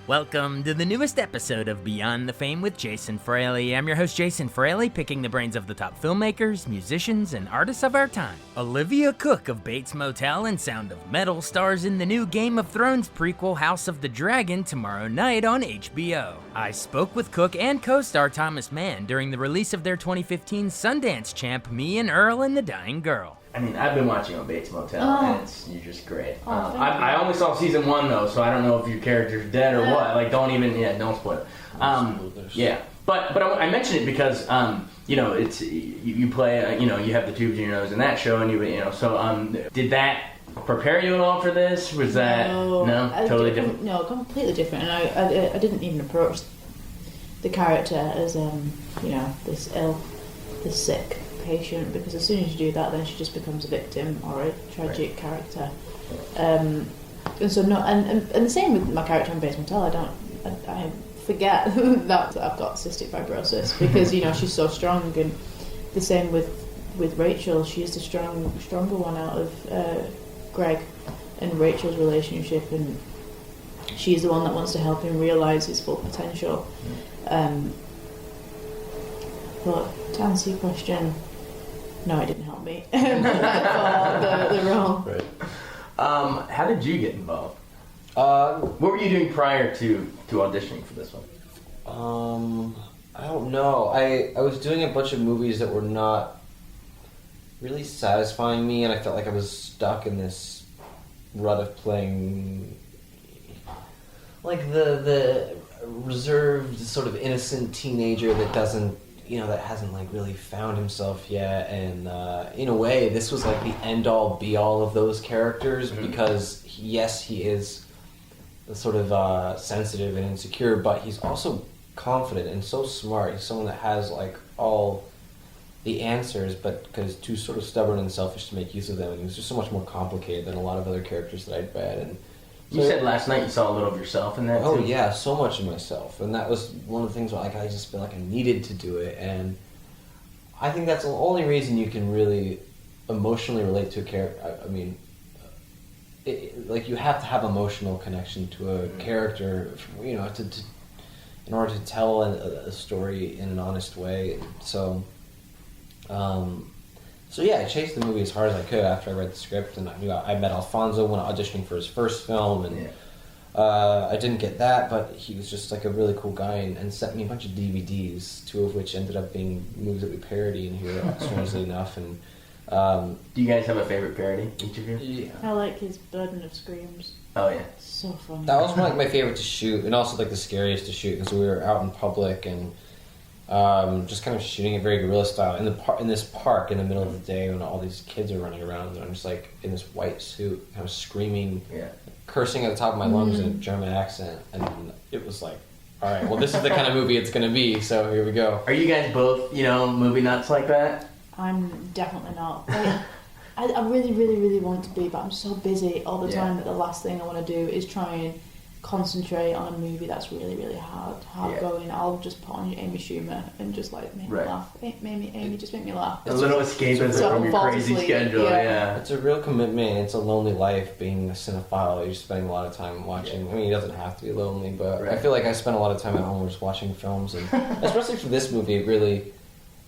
Welcome to the newest episode of Beyond the Fame with Jason Fraley. I'm your host, Jason Fraley, picking the brains of the top filmmakers, musicians, and artists of our time. Olivia Cooke of Bates Motel and Sound of Metal stars in the new Game of Thrones prequel House of the Dragon tomorrow night on HBO. I spoke with Cooke and co-star Thomas Mann during the release of their 2015 Sundance champ, Me and Earl and the Dying Girl. I mean, I've been watching on Bates Motel, and you're just great. I only saw season 1 though, so I don't know if your character's dead or what. Like, don't spoil it. Yeah, but I mentioned it because it's you play, you have the tubes in your nose in that show, and so did that prepare you at all for this? Was that totally different? No, completely different. And I didn't even approach the character as this sick patient, because as soon as you do that, then she just becomes a victim or a tragic character. And so and the same with my character on Bates Motel. I forget that I've got cystic fibrosis because she's so strong, and the same with Rachel. She's the stronger one out of Greg and Rachel's relationship, and she's the one that wants to help him realise his full potential. But to answer your question, no, it didn't help me for the role. Right. How did you get involved? What were you doing prior to auditioning for this one? I don't know. I was doing a bunch of movies that were not really satisfying me, and I felt like I was stuck in this rut of playing like the reserved, sort of innocent teenager that doesn't, that hasn't like really found himself yet. And in a way, this was like the end-all be-all of those characters, because yes, he is sort of sensitive and insecure, but he's also confident and so smart. He's someone that has like all the answers, but because too sort of stubborn and selfish to make use of them. And he's just so much more complicated than a lot of other characters that I'd read. And you said last night you saw a little of yourself in that too. Oh yeah, so much of myself, and that was one of the things where I just feel like I needed to do it. And I think that's the only reason you can really emotionally relate to a character. I mean, you have to have emotional connection to a character, in order to tell a story in an honest way. So yeah, I chased the movie as hard as I could after I read the script, and I met Alfonso when auditioning for his first film, and I didn't get that, but he was just like a really cool guy, and sent me a bunch of DVDs, 2 of which ended up being movies that we parody in here, strangely enough. And do you guys have a favorite parody, each of you? Yeah. I like his Burden of Screams. Oh yeah, so funny. That was like my favorite to shoot, and also like the scariest to shoot, because we were out in public and just kind of shooting it very guerrilla style in this park in the middle of the day when all these kids are running around, and I'm just like in this white suit, kind of screaming, cursing at the top of my lungs in a German accent, and it was like, all right, well, this is the kind of movie it's going to be, so here we go. Are you guys both, movie nuts like that? I'm definitely not. I really, really, really want to be, but I'm so busy all the time that the last thing I want to do is try and concentrate on a movie that's really, really hard going. I'll just put on Amy Schumer and just like make me laugh. Amy, just make me laugh. A little escapism from your crazy schedule. Yeah, it's a real commitment. It's a lonely life being a cinephile. You're spending a lot of time watching. I mean, it doesn't have to be lonely, but I feel like I spend a lot of time at home just watching films, and especially for this movie, it really.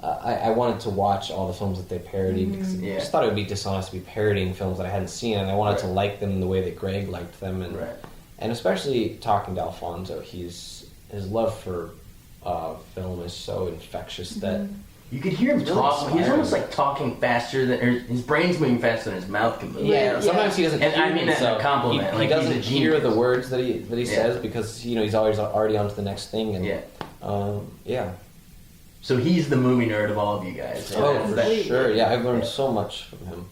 I wanted to watch all the films that they parodied, because I just thought it would be dishonest to be parodying films that I hadn't seen, and I wanted to like them the way that Greg liked them, and especially talking to Alfonso, his love for film is so infectious that you could hear him talk. He's almost like talking faster than, or his brain's moving faster than his mouth can move. Yeah, sometimes he doesn't. And hear I mean himself. that in a compliment. He doesn't hear the words that he says, because he's already on to the next thing. And So he's the movie nerd of all of you guys. Oh, for sure. Yeah, I've learned so much from him.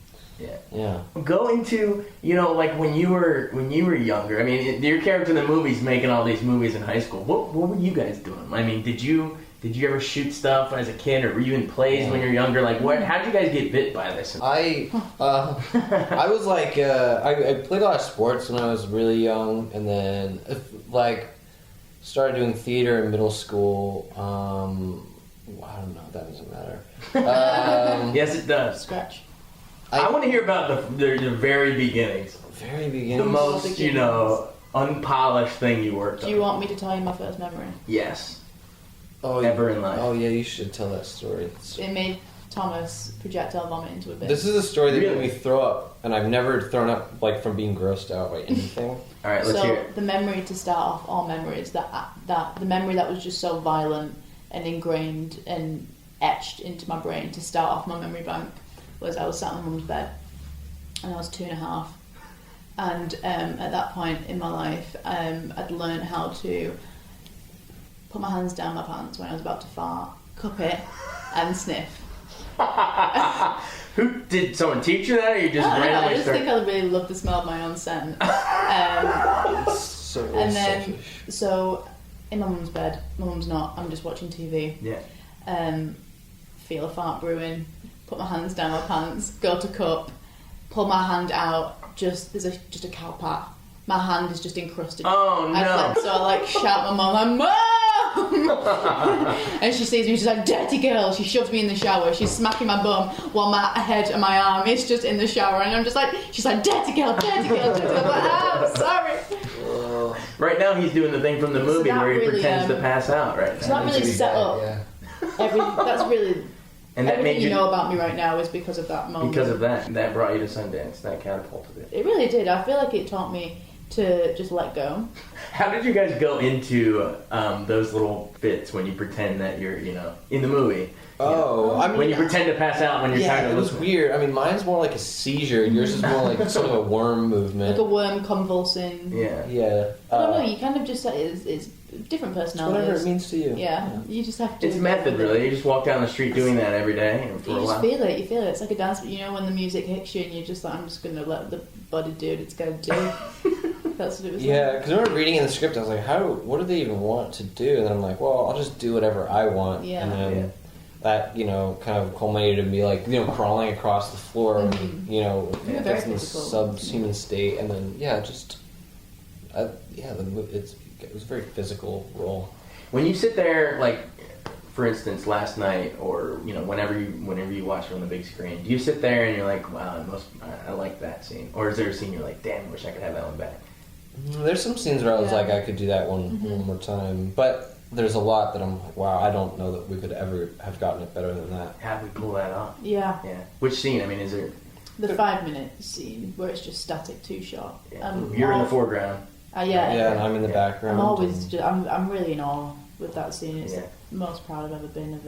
Yeah. Go into, like when you were younger. I mean, your character in the movie's making all these movies in high school. What were you guys doing? I mean, did you ever shoot stuff as a kid, or were you in plays when you were younger? Like, how did you guys get bit by this? I was like, I played a lot of sports when I was really young, and then started doing theater in middle school. I don't know. That doesn't matter. Yes, it does. Scratch. I want to hear about the very beginnings. Very beginnings. The most, unpolished thing you worked on? Do you want me to tell you my first memory? Yes. Oh, Ever in life. Oh, yeah, you should tell that story. It made Thomas projectile vomit into a bin. This is a story that Really? made me throw up, and I've never thrown up like from being grossed out by anything. All right, let's hear So it. the memory to start off, all memories that the memory that was just so violent and ingrained and etched into my brain to start off my memory bank was I was sat on my mum's bed and I was 2.5, and at that point in my life I'd learned how to put my hands down my pants when I was about to fart, cup it, and sniff. Who did someone teach you that, or you just I don't know, I randomly just started? think I really love the smell of my own scent. It's so And then, selfish. so in my mum's bed, my mum's not, I'm just watching TV. Yeah. Feel a fart brewing, put my hands down my pants, go to cup, pull my hand out, just a cow pat. My hand is just encrusted. Oh, no. So I shout my mum, I'm Mum! And she sees me, she's like, dirty girl. She shoves me in the shower, she's smacking my bum while my head and my arm is just in the shower, and I'm just like, she's like, dirty girl, dirty girl, dirty girl. I'm like, I'm sorry. Right now he's doing the thing from the movie that where he really, pretends to pass out right So now. that really set up Yeah. that's really And that everything made you know about me right now is because of that moment. because of that brought you to Sundance, that catapulted it. It really did. I feel like it taught me to just let go. How did you guys go into those little bits when you pretend that you're, in the movie? Oh, I mean, When you pretend to pass out when you're yeah, trying to it was listen. weird. I mean, mine's more like a seizure. Yours is more like sort of a worm movement. Like a worm convulsing. Yeah. Yeah. I don't know, you kind of just it's different It's personalities. whatever it means to you. Yeah, you just have to. It's method, really. You just walk down the street doing that every day and for You a just while. feel it. You feel it. It's like a dance. When the music hits you and you're just like, I'm just gonna let the body do what it's gonna do. That's what it was. Yeah, like. because I remember reading in the script, I was like, what do they even want to do? And then I'm like, well, I'll just do whatever I want. Yeah. And then Yeah. that, kind of culminated in me, like, crawling across the floor, and, Very just in the physical. subhuman state. And then, it was a very physical role. When you sit there, like, for instance, last night, or whenever you watch it on the big screen, do you sit there and you're like, wow, I like that scene, or is there a scene you're like, damn, I wish I could have that one back? There's some scenes where I was Yeah. like, I could do that one more time, but there's a lot that I'm like, wow, I don't know that we could ever have gotten it better than that. How do we pull that off? Yeah. Yeah. Which scene? I mean, is there? The 5-minute scene where it's just static 2-shot. Yeah. You're in the foreground. Yeah, and I'm in the Yeah. background. I'm always and- just, I'm really in awe with that scene. It's Yeah. the most proud I've ever been of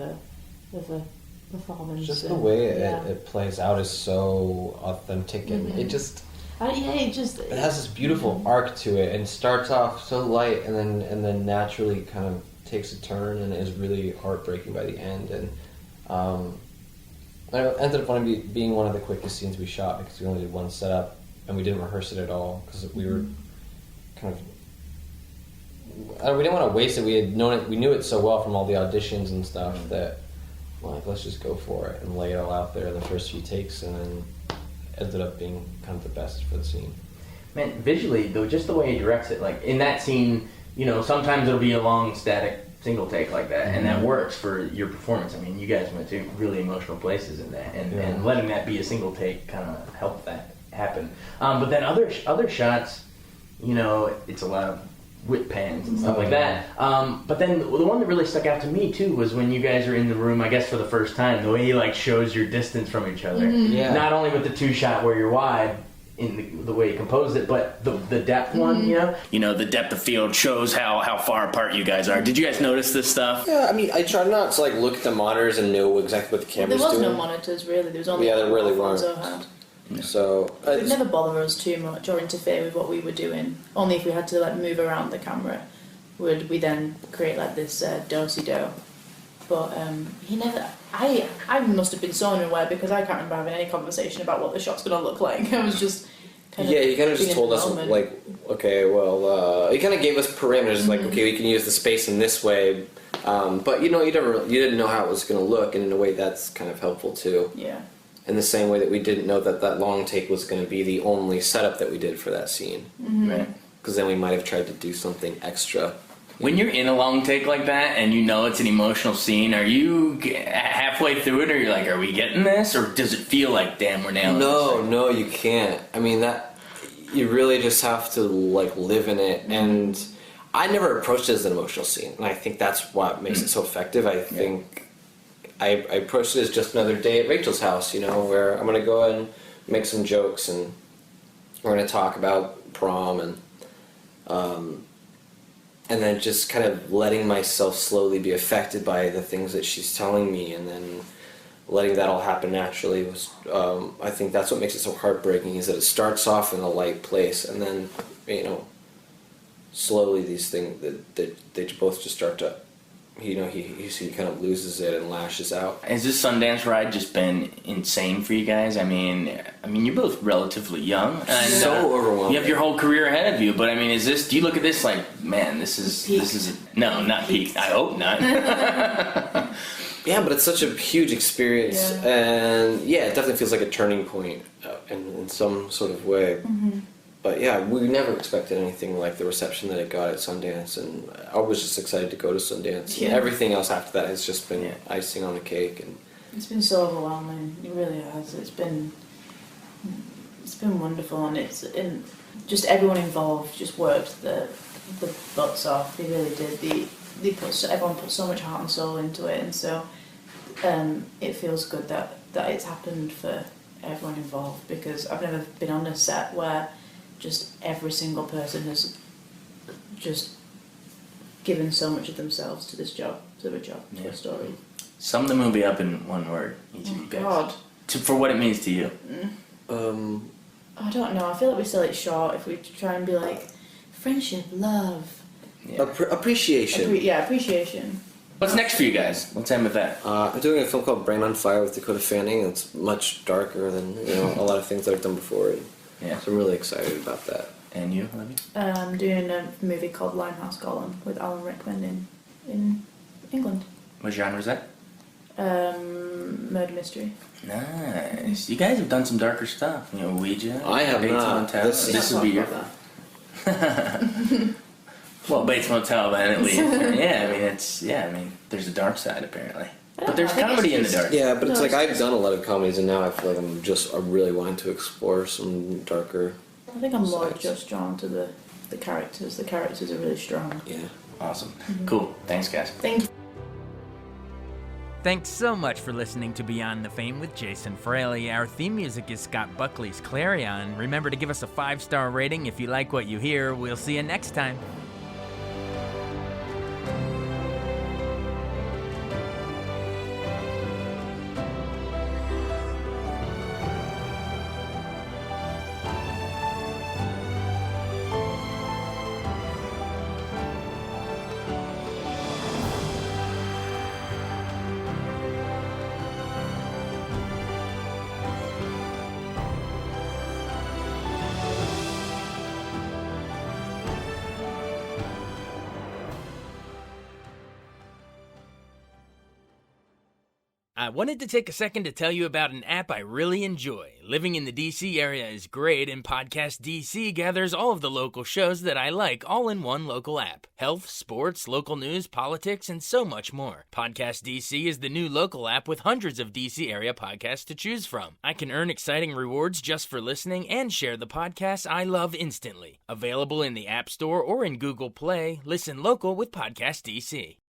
a performance. Just the and- way yeah. it plays out is so authentic, and it just it has this beautiful arc to it, and starts off so light, and then naturally kind of takes a turn, and is really heartbreaking by the end. And it ended up being one of the quickest scenes we shot because we only did one setup, and we didn't rehearse it at all because we were kind of. We didn't want to waste it. We had known it. We knew it so well from all the auditions and stuff that, like, let's just go for it and lay it all out there in the first few takes, and then ended up being kind of the best for the scene. Man, visually, though, just the way he directs it, like in that scene, sometimes it'll be a long, static single take like that, and that works for your performance. I mean, you guys went to really emotional places in that, and letting that be a single take kind of helped that happen. But then other shots, it's a lot of whip pans and stuff like that. But then the one that really stuck out to me too was when you guys are in the room, I guess for the first time, the way he shows your distance from each other. Yeah. Not only with the 2-shot where you're wide in the way he composed it, but the depth one, the depth of field shows how far apart you guys are. Did you guys notice this stuff? Yeah, I mean, I tried not to look at the monitors and know exactly what the There camera's was doing. no monitors really. There was only Yeah, there really one weren't. Zohad. So It would never bother us too much or interfere with what we were doing. Only if we had to move around the camera would we then create this do-si-do. But he never. I must have been so unaware because I can't remember having any conversation about what the shot's going to look like. I was just kind of. yeah, he kind of being just in told the us moment. okay, well, he kind of gave us parameters okay, we can use the space in this way, but you didn't know how it was going to look, and in a way that's kind of helpful too. Yeah. In the same way that we didn't know that long take was going to be the only setup that we did for that scene, Right. because then we might have tried to do something extra. When you're in a long take like that and it's an emotional scene, are you halfway through it, or you're like, are we getting this, or does it feel like, damn, we're nailing this? No, you can't. I mean, that you really just have to like live in it. And I never approached it as an emotional scene, and I think that's what makes it so effective. I think I approached it as just another day at Rachel's house, where I'm gonna go and make some jokes, and we're gonna talk about prom, and then just kind of letting myself slowly be affected by the things that she's telling me, and then letting that all happen naturally was, I think that's what makes it so heartbreaking, is that it starts off in a light place, and then, slowly these things, they both just start to, he kind of loses it and lashes out. Has this Sundance ride just been insane for you guys? I mean, you're both relatively young. And, so overwhelming. You have your whole career ahead of you, but do you look at this like, man, this is no, not peak. I hope not. Yeah, but it's such a huge experience, and it definitely feels like a turning point in some sort of way. Mm-hmm. But yeah, we never expected anything like the reception that it got at Sundance, and I was just excited to go to Sundance. Yeah. Everything else after that has just been icing on the cake. And it's been so overwhelming. It really has. It's been wonderful, and just everyone involved just worked the butts off. They really did. Everyone put so much heart and soul into it, and so it feels good that it's happened for everyone involved, because I've never been on a set where just every single person has just given so much of themselves to this job, to a story. Sum the movie up in one word, each of you guys. God. For what it means to you. I don't know. I feel like we sell it short if we try and be like friendship, love. Yeah. Appreciation. Appreciation. What's next for you guys? Let's end with that. I'm doing a film called Brain on Fire with Dakota Fanning. It's much darker than a lot of things that I've done before. Yeah. So I'm really excited about that. And you, Olivia? I'm doing a movie called Limehouse Golem with Alan Rickman in England. What genre is that? Murder mystery. Nice. You guys have done some darker stuff. Ouija. I have Bates not. Motel. This would be your. Well, Bates Motel, then at least. There's a dark side apparently. But there's comedy in the dark. Yeah, but it's like I've done a lot of comedies, and now I feel like I really wanting to explore some darker. I think I'm more just drawn to the characters. The characters are really strong. Yeah. Awesome. Mm-hmm. Cool. Thanks, guys. Thank you. Thanks so much for listening to Beyond the Fame with Jason Fraley. Our theme music is Scott Buckley's Clarion. Remember to give us a 5-star rating if you like what you hear. We'll see you next time. I wanted to take a second to tell you about an app I really enjoy. Living in the DC area is great, and Podcast DC gathers all of the local shows that I like all in one local app. Health, sports, local news, politics, and so much more. Podcast DC is the new local app with hundreds of DC area podcasts to choose from. I can earn exciting rewards just for listening and share the podcasts I love instantly. Available in the App Store or in Google Play, listen local with Podcast DC.